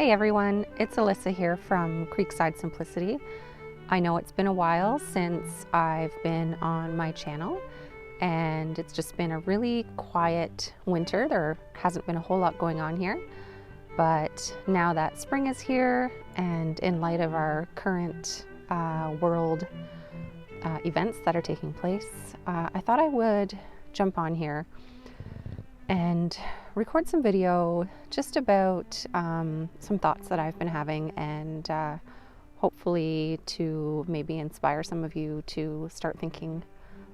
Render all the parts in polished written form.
Hey everyone, it's Alyssa here from Creekside Simplicity. I know it's been a while since I've been on my channel and it's just been a really quiet winter. There hasn't been a whole lot going on here, but now that spring is here and in light of our current world events that are taking place, I thought I would jump on here and record some video just about some thoughts that I've been having, and hopefully to maybe inspire some of you to start thinking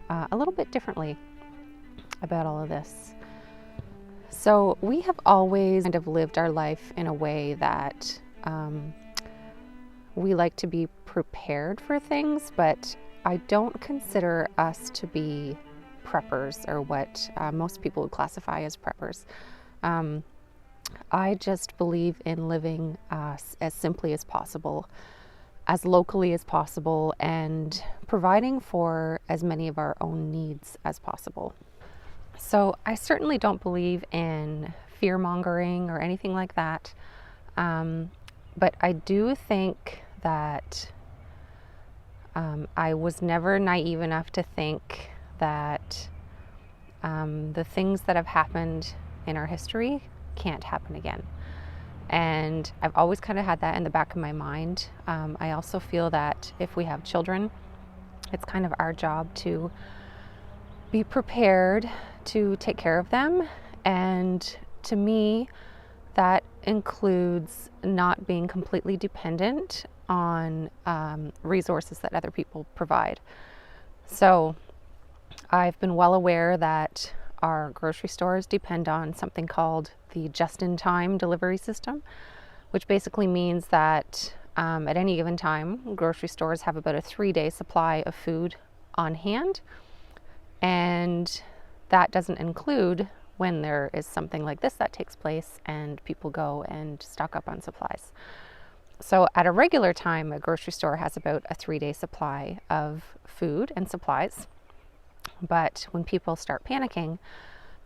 a little bit differently about all of this. So we have always kind of lived our life in a way that we like to be prepared for things, but I don't consider us to be preppers, or what most people would classify as preppers. I just believe in living as simply as possible, as locally as possible, and providing for as many of our own needs as possible. So I certainly don't believe in fear-mongering or anything like that, but I do think that I was never naive enough to think that the things that have happened in our history can't happen again. And I've always kind of had that in the back of my mind. I also feel that if we have children, it's kind of our job to be prepared to take care of them. And to me, that includes not being completely dependent on resources that other people provide. So I've been well aware that our grocery stores depend on something called the just-in-time delivery system, which basically means that at any given time, grocery stores have about a 3-day supply of food on hand. And that doesn't include when there is something like this that takes place and people go and stock up on supplies. So at a regular time, a grocery store has about a 3-day supply of food and supplies. But when people start panicking,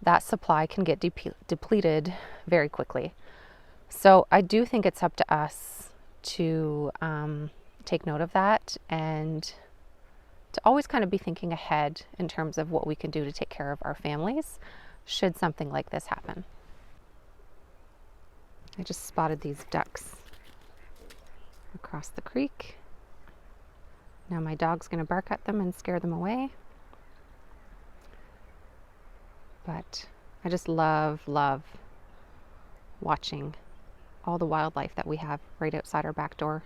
that supply can get depleted very quickly. So I do think it's up to us to take note of that, and to always kind of be thinking ahead in terms of what we can do to take care of our families should something like this happen. I just spotted these ducks across the creek. Now my dog's going to bark at them and scare them away. But I just love watching all the wildlife that we have right outside our back door.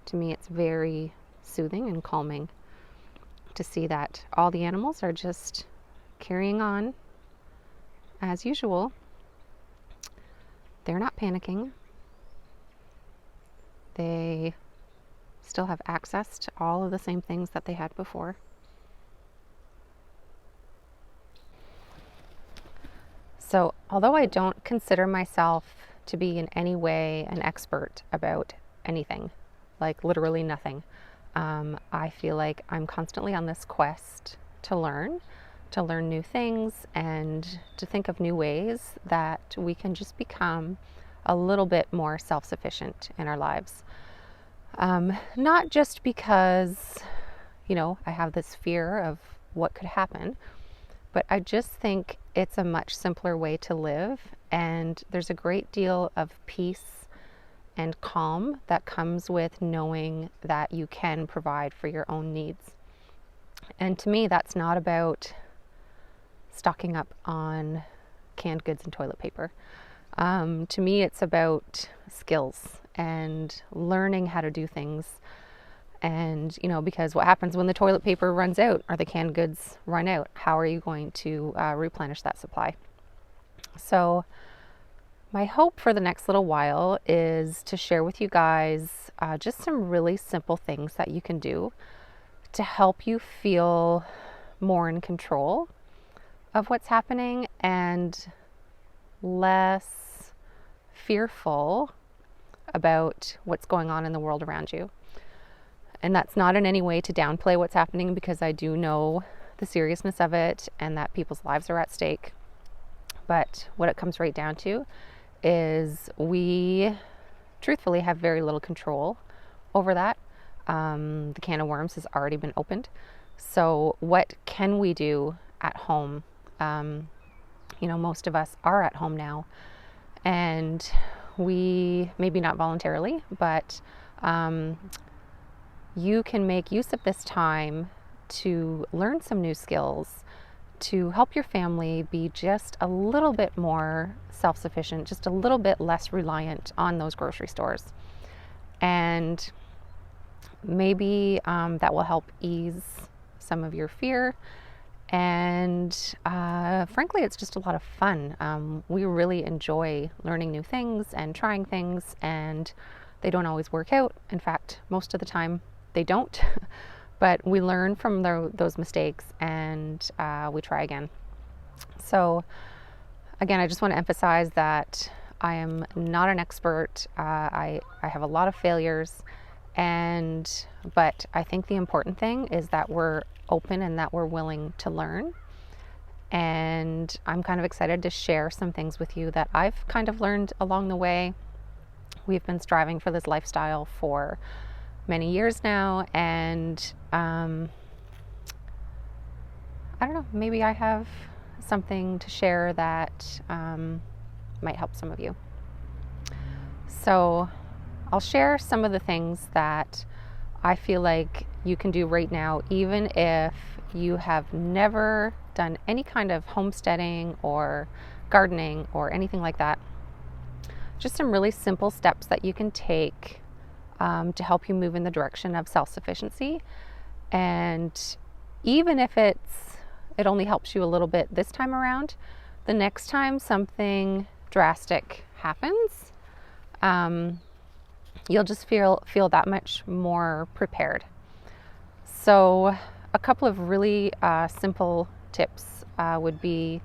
To me, it's very soothing and calming to see that all the animals are just carrying on as usual. They're not panicking. They still have access to all of the same things that they had before. So although I don't consider myself to be in any way an expert about anything, like literally nothing, I feel like I'm constantly on this quest to learn new things, and to think of new ways that we can just become a little bit more self-sufficient in our lives. Not just because, I have this fear of what could happen, but I just think it's a much simpler way to live, and there's a great deal of peace and calm that comes with knowing that you can provide for your own needs. And to me, that's not about stocking up on canned goods and toilet paper. To me, it's about skills and learning how to do things. And, because what happens when the toilet paper runs out or the canned goods run out? How are you going to replenish that supply? So my hope for the next little while is to share with you guys just some really simple things that you can do to help you feel more in control of what's happening and less fearful about what's going on in the world around you. And that's not in any way to downplay what's happening, because I do know the seriousness of it and that people's lives are at stake. But what it comes right down to is we truthfully have very little control over that. The can of worms has already been opened. So what can we do at home? Most of us are at home now, and we, maybe not voluntarily, but you can make use of this time to learn some new skills, to help your family be just a little bit more self-sufficient, just a little bit less reliant on those grocery stores. And maybe that will help ease some of your fear. And frankly, it's just a lot of fun. We really enjoy learning new things and trying things, and they don't always work out. In fact, most of the time they don't. But we learn from those mistakes, and we try again. So again, I just want to emphasize that I am not an expert. I have a lot of failures, but I think the important thing is that we're open and that we're willing to learn. And I'm kind of excited to share some things with you that I've kind of learned along the way. We've been striving for this lifestyle for many years now, and I don't know, maybe I have something to share that might help some of you. So I'll share some of the things that I feel like you can do right now, even if you have never done any kind of homesteading or gardening or anything like that. Just some really simple steps that you can take to help you move in the direction of self-sufficiency. And even if it only helps you a little bit this time around, the next time something drastic happens, you'll just feel that much more prepared. So a couple of really simple tips would be: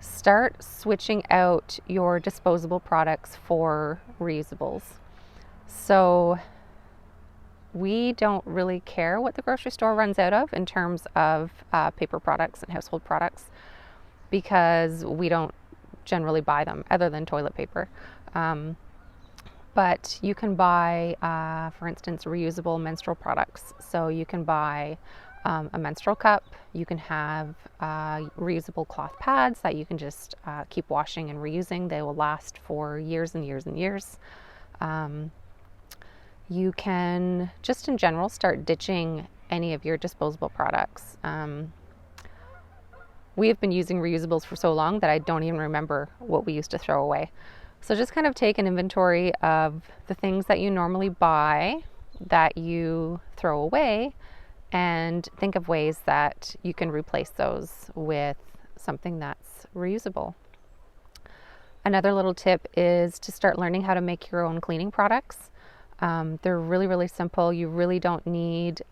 start switching out your disposable products for reusables. So we don't really care what the grocery store runs out of in terms of paper products and household products, because we don't generally buy them other than toilet paper. But you can buy, for instance, reusable menstrual products. So you can buy a menstrual cup. You can have reusable cloth pads that you can just keep washing and reusing. They will last for years and years and years. You can just in general start ditching any of your disposable products. We have been using reusables for so long that I don't even remember what we used to throw away. So just kind of take an inventory of the things that you normally buy that you throw away, and think of ways that you can replace those with something that's reusable. Another little tip is to start learning how to make your own cleaning products. They're really, really simple. You really don't need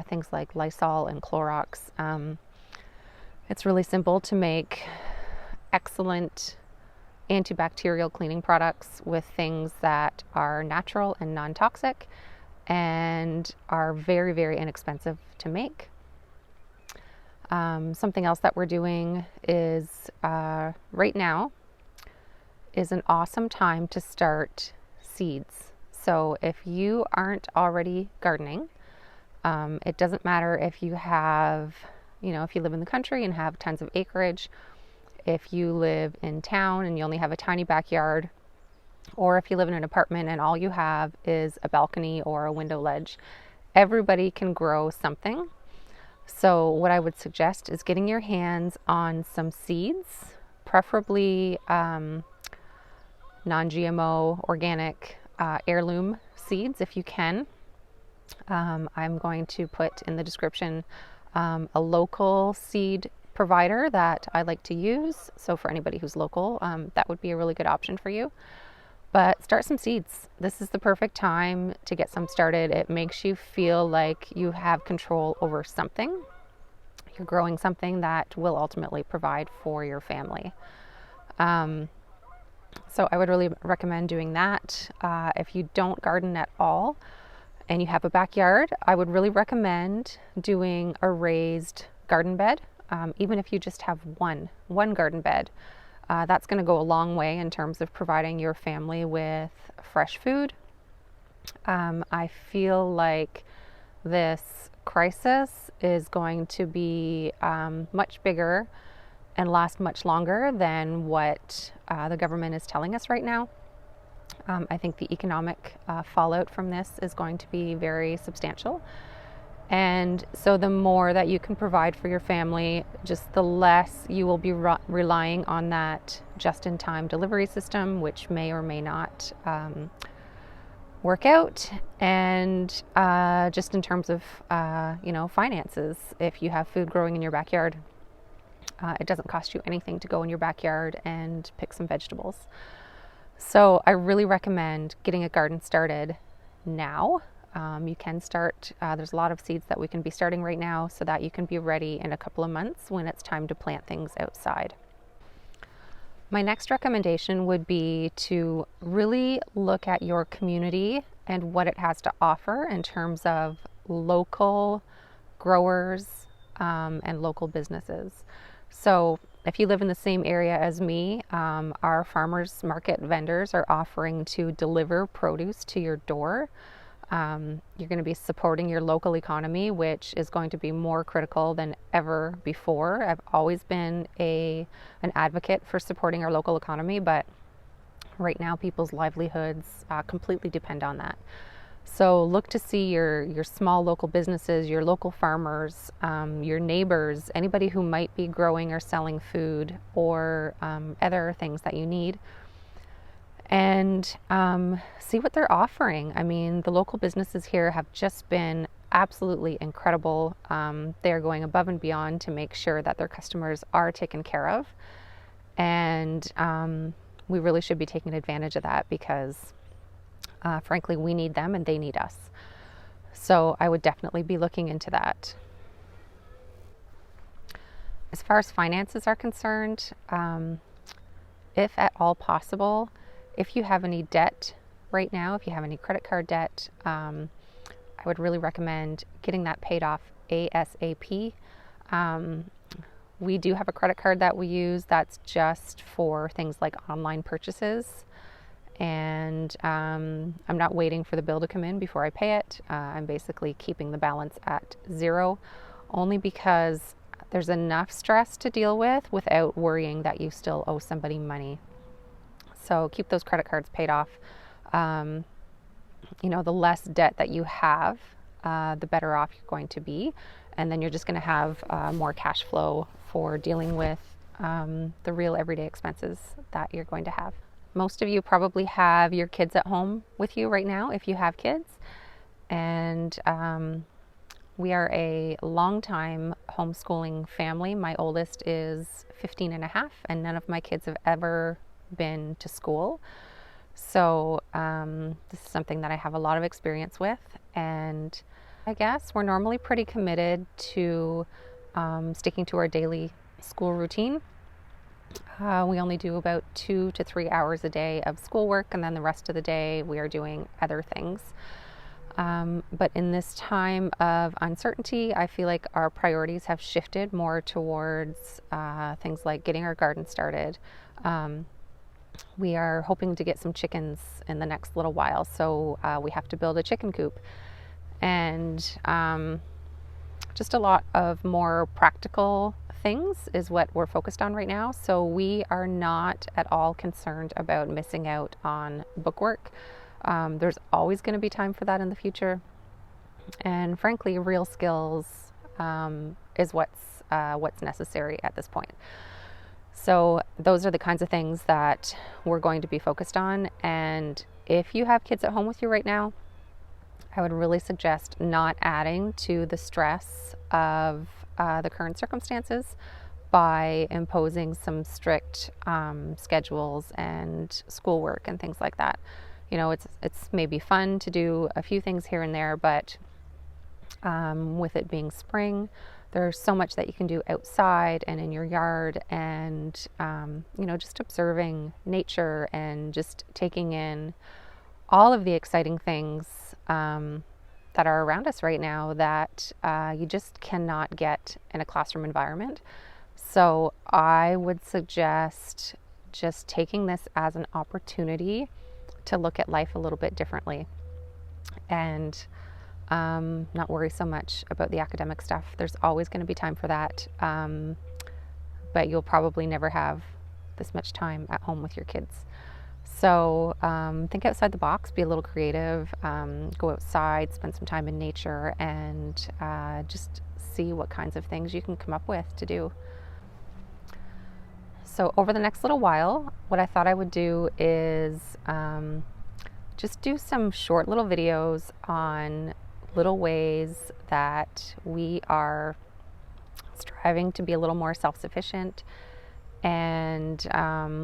things like Lysol and Clorox. It's really simple to make excellent antibacterial cleaning products with things that are natural and non-toxic and are very, very inexpensive to make. Something else that we're doing is right now is an awesome time to start seeds. So if you aren't already gardening, it doesn't matter if you have, if you live in the country and have tons of acreage, if you live in town and you only have a tiny backyard, or if you live in an apartment and all you have is a balcony or a window ledge, everybody can grow something. So what I would suggest is getting your hands on some seeds, preferably non-GMO, organic, heirloom seeds if you can. I'm going to put in the description a local seed provider that I like to use. So for anybody who's local, that would be a really good option for you. But start some seeds. This is the perfect time to get some started. It makes you feel like you have control over something. You're growing something that will ultimately provide for your family. So I would really recommend doing that. If you don't garden at all and you have a backyard, I would really recommend doing a raised garden bed. Even if you just have one garden bed, that's going to go a long way in terms of providing your family with fresh food. I feel like this crisis is going to be much bigger and last much longer than what the government is telling us right now. I think the economic fallout from this is going to be very substantial. And so the more that you can provide for your family, just the less you will be relying on that just-in-time delivery system, which may or may not work out. And just in terms of, finances, if you have food growing in your backyard, it doesn't cost you anything to go in your backyard and pick some vegetables. So I really recommend getting a garden started now. You can start, there's a lot of seeds that we can be starting right now so that you can be ready in a couple of months when it's time to plant things outside. My next recommendation would be to really look at your community and what it has to offer in terms of local growers and local businesses. So if you live in the same area as me, our farmers market vendors are offering to deliver produce to your door. You're going to be supporting your local economy, which is going to be more critical than ever before. I've always been an advocate for supporting our local economy, but right now people's livelihoods completely depend on that. So look to see your small local businesses, your local farmers, your neighbors, anybody who might be growing or selling food or other things that you need. And see what they're offering. I mean, the local businesses here have just been absolutely incredible. They're going above and beyond to make sure that their customers are taken care of. And we really should be taking advantage of that because, frankly, we need them and they need us. So I would definitely be looking into that. As far as finances are concerned, if at all possible, if you have any debt right now, if you have any credit card debt, I would really recommend getting that paid off ASAP. We do have a credit card that we use that's just for things like online purchases. And I'm not waiting for the bill to come in before I pay it. I'm basically keeping the balance at zero, only because there's enough stress to deal with without worrying that you still owe somebody money. So keep those credit cards paid off. The less debt that you have, the better off you're going to be. And then you're just going to have more cash flow for dealing with the real everyday expenses that you're going to have. Most of you probably have your kids at home with you right now, if you have kids. And we are a long-time homeschooling family. My oldest is 15 and a half, and none of my kids have ever been to school. So this is something that I have a lot of experience with, and I guess we're normally pretty committed to sticking to our daily school routine. We only do about 2 to 3 hours a day of schoolwork, and then the rest of the day we are doing other things. But in this time of uncertainty, I feel like our priorities have shifted more towards things like getting our garden started. We are hoping to get some chickens in the next little while, so we have to build a chicken coop. And just a lot of more practical things is what we're focused on right now. So we are not at all concerned about missing out on bookwork. There's always going to be time for that in the future. And frankly, real skills is what's necessary at this point. So those are the kinds of things that we're going to be focused on. And if you have kids at home with you right now, I would really suggest not adding to the stress of the current circumstances by imposing some strict schedules and schoolwork and things like that. You know, it's maybe fun to do a few things here and there, but with it being spring, there's so much that you can do outside and in your yard, and just observing nature and just taking in all of the exciting things that are around us right now that you just cannot get in a classroom environment. So I would suggest just taking this as an opportunity to look at life a little bit differently and not worry so much about the academic stuff. There's always going to be time for that, but you'll probably never have this much time at home with your kids. So think outside the box, be a little creative, go outside, spend some time in nature, and just see what kinds of things you can come up with to do. So over the next little while, what I thought I would do is just do some short little videos on little ways that we are striving to be a little more self-sufficient. And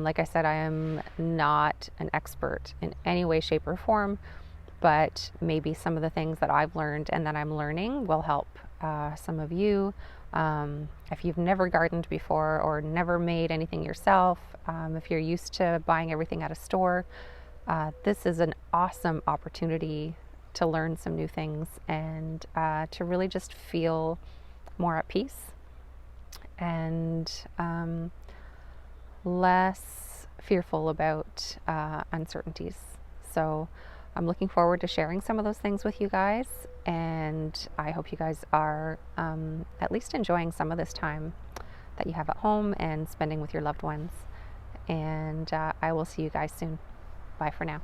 like I said, I am not an expert in any way, shape, or form, but maybe some of the things that I've learned and that I'm learning will help some of you. If you've never gardened before or never made anything yourself, if you're used to buying everything at a store, this is an awesome opportunity to learn some new things and to really just feel more at peace and less fearful about uncertainties. So I'm looking forward to sharing some of those things with you guys, and I hope you guys are at least enjoying some of this time that you have at home and spending with your loved ones. And I will see you guys soon. Bye for now.